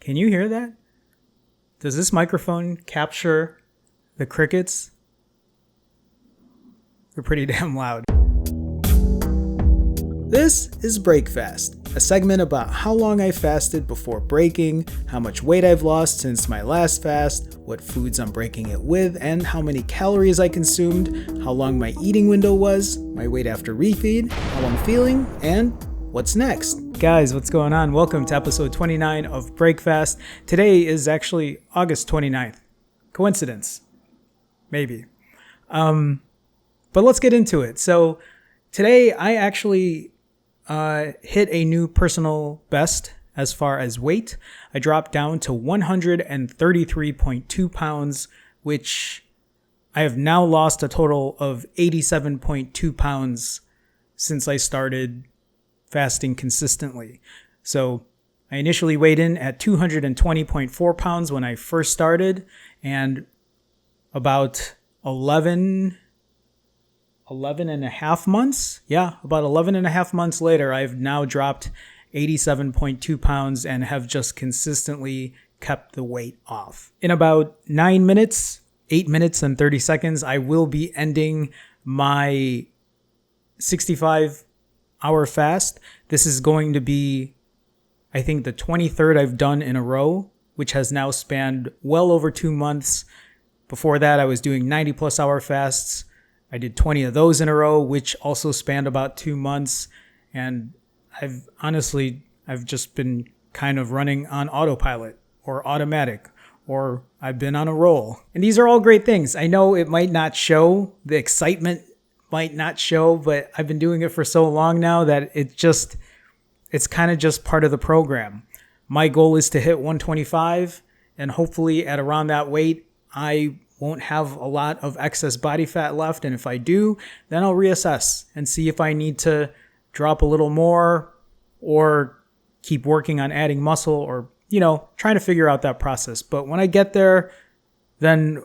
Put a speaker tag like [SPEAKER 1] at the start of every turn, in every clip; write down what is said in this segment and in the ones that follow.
[SPEAKER 1] Can you hear that? Does this microphone capture the crickets? They're pretty damn loud. This is Break Fast, a segment about how long I fasted before breaking, how much weight I've lost since my last fast, what foods I'm breaking it with, and how many calories I consumed, how long my eating window was, my weight after refeed, how I'm feeling, and what's next. Guys, what's going on? Welcome to episode 29 of Break Fast. Today is actually August 29th. Coincidence? Maybe. But let's get into it. So today I actually hit a new personal best as far as weight. I dropped down to 133.2 pounds, which I have now lost a total of 87.2 pounds since I started fasting consistently. So I initially weighed in at 220.4 pounds when I first started, and about 11 and a half months. Yeah, about 11 and a half months later, I've now dropped 87.2 pounds and have just consistently kept the weight off. In about 8 minutes and 30 seconds, I will be ending my 65-hour fast. This is going to be, I think, the 23rd I've done in a row, which has now spanned well over 2 months. Before that, I was doing 90+ hour fasts. I did 20 of those in a row, which also spanned about 2 months. And I've just been kind of running on autopilot or automatic, or I've been on a roll. And these are all great things. I know it might not show, the excitement might not show, but I've been doing it for so long now that it's kind of just part of the program. My goal is to hit 125, and hopefully at around that weight, I won't have a lot of excess body fat left. And if I do, then I'll reassess and see if I need to drop a little more or keep working on adding muscle or, trying to figure out that process. But when I get there, then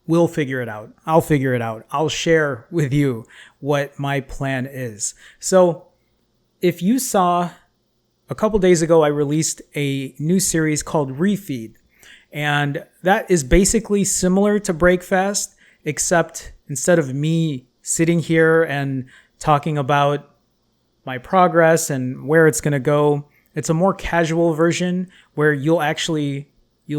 [SPEAKER 1] we'll figure it out. I'll figure it out. I'll share with you what my plan is. So if you saw a couple days ago, I released a new series called Refeed. And that is basically similar to Break Fast, except instead of me sitting here and talking about my progress and where it's going to go, it's a more casual version where you'll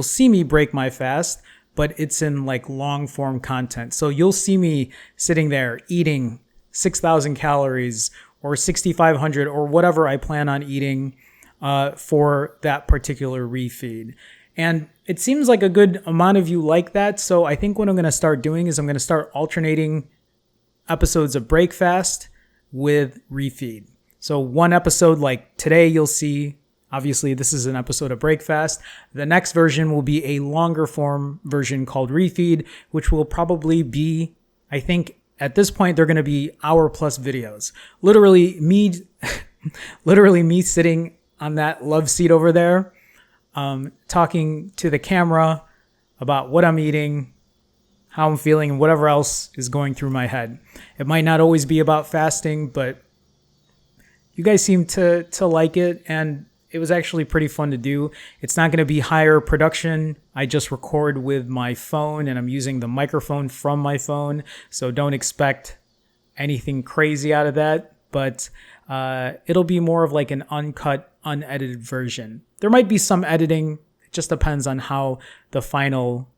[SPEAKER 1] see me break my fast, but it's in like long form content. So you'll see me sitting there eating 6,000 calories or 6,500 or whatever I plan on eating for that particular refeed. And it seems like a good amount of you like that. So I think what I'm going to start doing is I'm going to start alternating episodes of Break Fast with Refeed. So one episode like today, you'll see, obviously this is an episode of Break Fast. The next version will be a longer form version called Refeed, which will probably be, I think at this point, they're going to be hour-plus videos. Literally me sitting on that love seat over there, talking to the camera about what I'm eating, how I'm feeling, and whatever else is going through my head. It might not always be about fasting, but you guys seem to like it, and it was actually pretty fun to do. It's not going to be higher production. I just record with my phone, and I'm using the microphone from my phone, so don't expect anything crazy out of that, but it'll be more of like an uncut, unedited version. There might be some editing. It just depends on how the final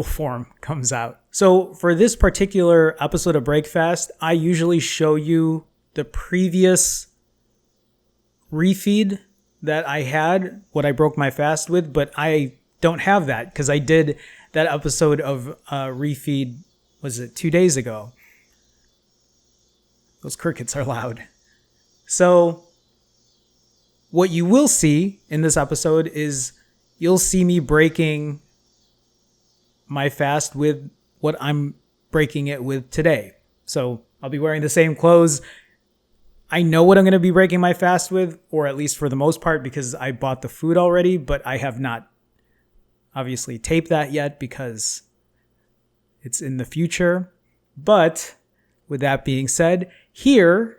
[SPEAKER 1] form comes out. So for this particular episode of Break Fast, I usually show you the previous refeed that I had, what I broke my fast with, but I don't have that because I did that episode of refeed, was it 2 days ago? Those crickets are loud. So what you will see in this episode is you'll see me breaking my fast with what I'm breaking it with today. So I'll be wearing the same clothes. I know what I'm going to be breaking my fast with, or at least for the most part, because I bought the food already, but I have not obviously taped that yet because it's in the future. But with that being said, here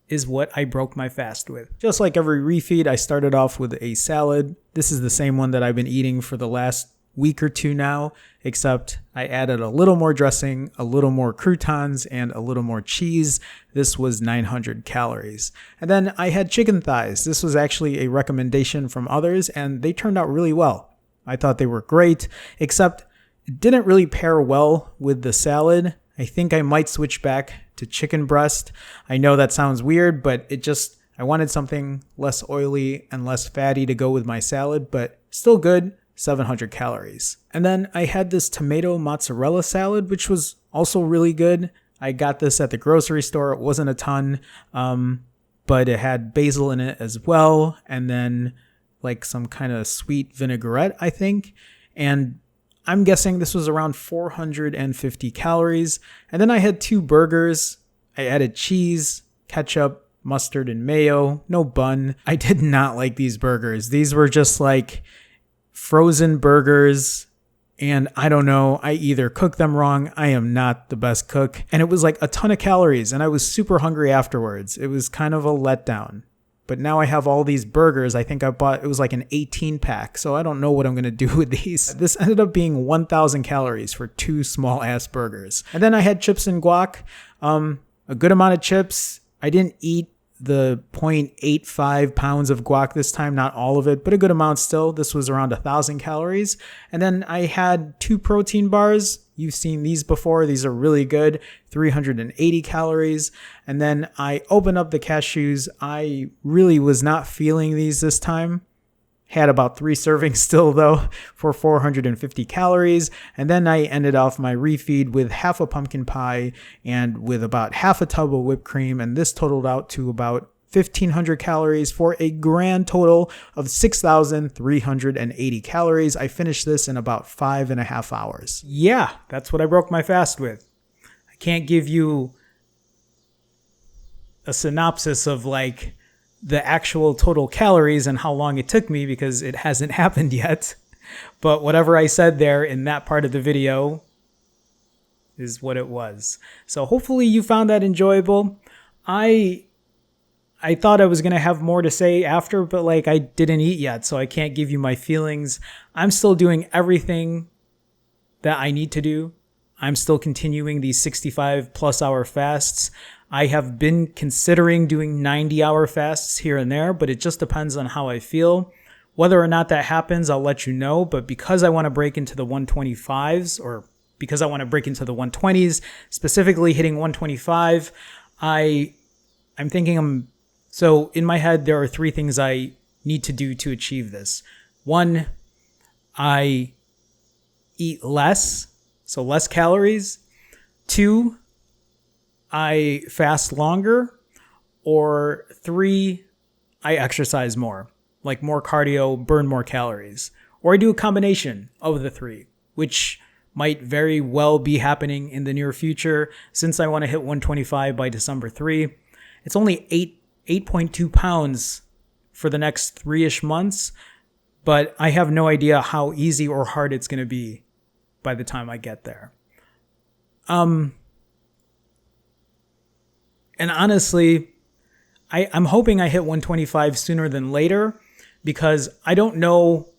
[SPEAKER 1] is what I broke my fast with. Just like every refeed, I started off with a salad. This is the same one that I've been eating for the last week or two now, except I added a little more dressing, a little more croutons, and a little more cheese. This was 900 calories. And then I had chicken thighs. This was actually a recommendation from others, and they turned out really well. I thought they were great, except it didn't really pair well with the salad. I think I might switch back to chicken breast. I know that sounds weird, but I wanted something less oily and less fatty to go with my salad, but still good, 700 calories. And then I had this tomato mozzarella salad, which was also really good. I got this at the grocery store. It wasn't a ton, but it had basil in it as well. And then like some kind of sweet vinaigrette, I think. And I'm guessing this was around 450 calories. And then I had 2 burgers. I added cheese, ketchup, mustard, and mayo. No bun. I did not like these burgers. These were just like frozen burgers. And I don't know, I either cooked them wrong. I am not the best cook. And it was like a ton of calories. And I was super hungry afterwards. It was kind of a letdown. But now I have all these burgers. I think I bought, it was like an 18 pack. So I don't know what I'm going to do with these. This ended up being 1,000 calories for 2 small ass burgers. And then I had chips and guac, a good amount of chips. I didn't eat the 0.85 pounds of guac this time, not all of it, but a good amount still. This was around 1,000 calories. And then I had 2 protein bars. You've seen these before. These are really good, 380 calories. And then I opened up the cashews. I really was not feeling these this time. Had about 3 servings still though for 450 calories. And then I ended off my refeed with half a pumpkin pie and with about half a tub of whipped cream. And this totaled out to about 1,500 calories for a grand total of 6,380 calories. I finished this in about 5.5 hours. Yeah, that's what I broke my fast with. I can't give you a synopsis of like the actual total calories and how long it took me because it hasn't happened yet. But whatever I said there in that part of the video is what it was. So hopefully you found that enjoyable. I thought I was going to have more to say after, but like I didn't eat yet, so I can't give you my feelings. I'm still doing everything that I need to do. I'm still continuing these 65 plus hour fasts. I have been considering doing 90-hour fasts here and there, but it just depends on how I feel. Whether or not that happens, I'll let you know. But because I want to break into the 125s, or because I want to break into the 120s, specifically hitting 125, I'm thinking so in my head, there are 3 things I need to do to achieve this. 1, I eat less, so less calories. 2, I fast longer. Or 3, I exercise more, like more cardio, burn more calories. Or I do a combination of the 3, which might very well be happening in the near future since I want to hit 125 by December 3. It's only 8.2 pounds for the next 3-ish months, but I have no idea how easy or hard it's going to be by the time I get there. And honestly, I'm hoping I hit 125 sooner than later because I don't know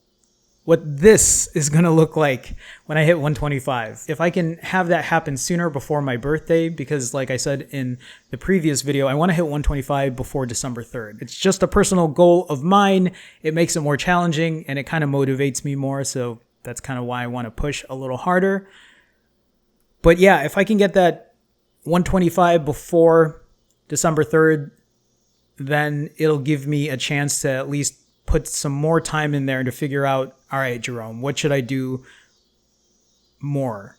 [SPEAKER 1] what this is going to look like when I hit 125. If I can have that happen sooner before my birthday, because like I said in the previous video, I want to hit 125 before December 3rd. It's just a personal goal of mine. It makes it more challenging and it kind of motivates me more. So that's kind of why I want to push a little harder. But yeah, if I can get that 125 before December 3rd, then it'll give me a chance to at least put some more time in there to figure out, all right, Jerome, what should I do more?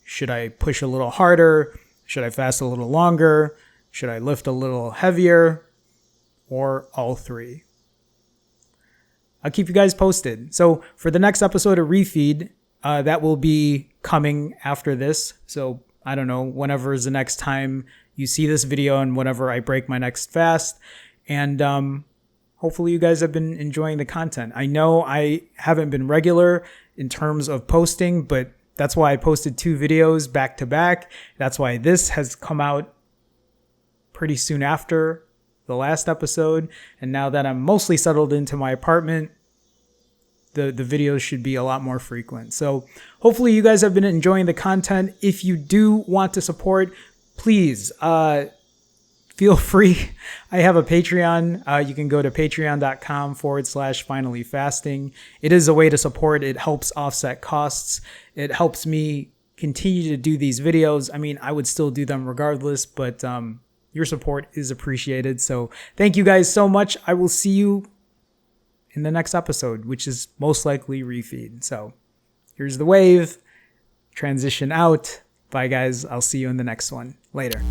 [SPEAKER 1] Should I push a little harder? Should I fast a little longer? Should I lift a little heavier? Or all 3? I'll keep you guys posted. So for the next episode of Refeed, that will be coming after this. So I don't know, whenever is the next time you see this video and whenever I break my next fast. And hopefully you guys have been enjoying the content. I know I haven't been regular in terms of posting, but that's why I posted 2 videos back to back. That's why this has come out pretty soon after the last episode. And now that I'm mostly settled into my apartment, the videos should be a lot more frequent. So hopefully you guys have been enjoying the content. If you do want to support, please feel free. I have a Patreon. You can go to patreon.com/finallyfasting. It is a way to support. It helps offset costs. It helps me continue to do these videos. I mean, I would still do them regardless, but your support is appreciated. So thank you guys so much. I will see you in the next episode, which is most likely refeed. So here's the wave. Transition out. Bye, guys. I'll see you in the next one. Later.